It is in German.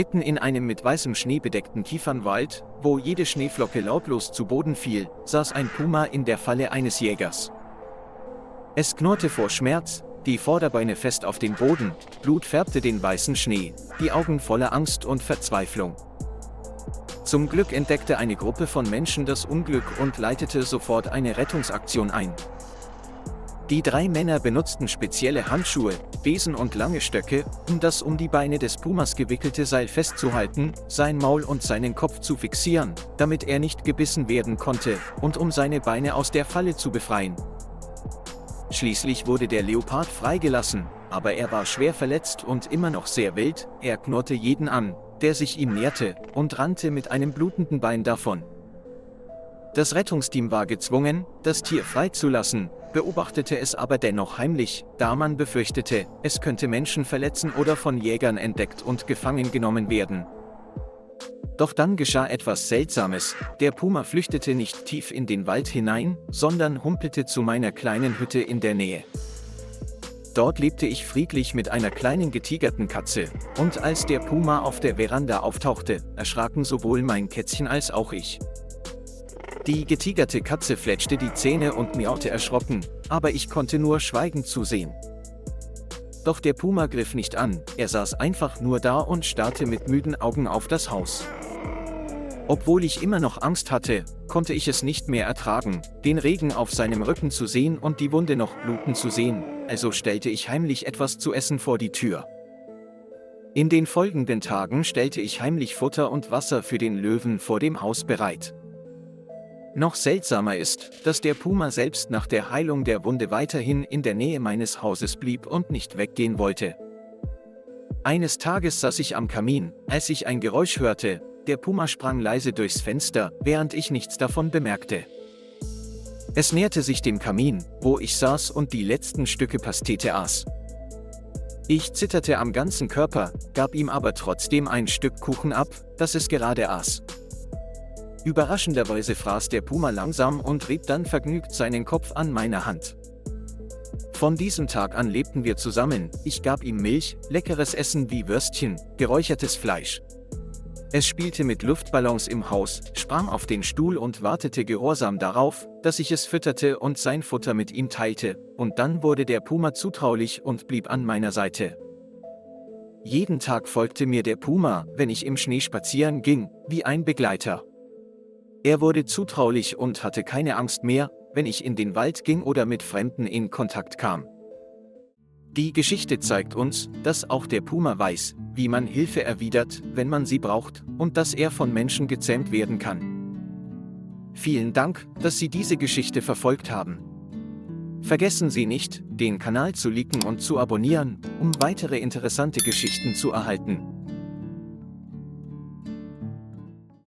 Mitten in einem mit weißem Schnee bedeckten Kiefernwald, wo jede Schneeflocke lautlos zu Boden fiel, saß ein Puma in der Falle eines Jägers. Es knurrte vor Schmerz, die Vorderbeine fest auf den Boden, Blut färbte den weißen Schnee, die Augen voller Angst und Verzweiflung. Zum Glück entdeckte eine Gruppe von Menschen das Unglück und leitete sofort eine Rettungsaktion ein. Die 3 Männer benutzten spezielle Handschuhe, Besen und lange Stöcke, um das um die Beine des Pumas gewickelte Seil festzuhalten, sein Maul und seinen Kopf zu fixieren, damit er nicht gebissen werden konnte, und um seine Beine aus der Falle zu befreien. Schließlich wurde der Leopard freigelassen, aber er war schwer verletzt und immer noch sehr wild, er knurrte jeden an, der sich ihm näherte, und rannte mit einem blutenden Bein davon. Das Rettungsteam war gezwungen, das Tier freizulassen, beobachtete es aber dennoch heimlich, da man befürchtete, es könnte Menschen verletzen oder von Jägern entdeckt und gefangen genommen werden. Doch dann geschah etwas Seltsames, der Puma flüchtete nicht tief in den Wald hinein, sondern humpelte zu meiner kleinen Hütte in der Nähe. Dort lebte ich friedlich mit einer kleinen getigerten Katze, und als der Puma auf der Veranda auftauchte, erschraken sowohl mein Kätzchen als auch ich. Die getigerte Katze fletschte die Zähne und miaute erschrocken, aber ich konnte nur schweigend zusehen. Doch der Puma griff nicht an, er saß einfach nur da und starrte mit müden Augen auf das Haus. Obwohl ich immer noch Angst hatte, konnte ich es nicht mehr ertragen, den Regen auf seinem Rücken zu sehen und die Wunde noch bluten zu sehen, also stellte ich heimlich etwas zu essen vor die Tür. In den folgenden Tagen stellte ich heimlich Futter und Wasser für den Löwen vor dem Haus bereit. Noch seltsamer ist, dass der Puma selbst nach der Heilung der Wunde weiterhin in der Nähe meines Hauses blieb und nicht weggehen wollte. Eines Tages saß ich am Kamin, als ich ein Geräusch hörte, der Puma sprang leise durchs Fenster, während ich nichts davon bemerkte. Es näherte sich dem Kamin, wo ich saß und die letzten Stücke Pastete aß. Ich zitterte am ganzen Körper, gab ihm aber trotzdem ein Stück Kuchen ab, das es gerade aß. Überraschenderweise fraß der Puma langsam und rieb dann vergnügt seinen Kopf an meiner Hand. Von diesem Tag an lebten wir zusammen, ich gab ihm Milch, leckeres Essen wie Würstchen, geräuchertes Fleisch. Es spielte mit Luftballons im Haus, sprang auf den Stuhl und wartete gehorsam darauf, dass ich es fütterte und sein Futter mit ihm teilte, und dann wurde der Puma zutraulich und blieb an meiner Seite. Jeden Tag folgte mir der Puma, wenn ich im Schnee spazieren ging, wie ein Begleiter. Er wurde zutraulich und hatte keine Angst mehr, wenn ich in den Wald ging oder mit Fremden in Kontakt kam. Die Geschichte zeigt uns, dass auch der Puma weiß, wie man Hilfe erwidert, wenn man sie braucht, und dass er von Menschen gezähmt werden kann. Vielen Dank, dass Sie diese Geschichte verfolgt haben. Vergessen Sie nicht, den Kanal zu liken und zu abonnieren, um weitere interessante Geschichten zu erhalten.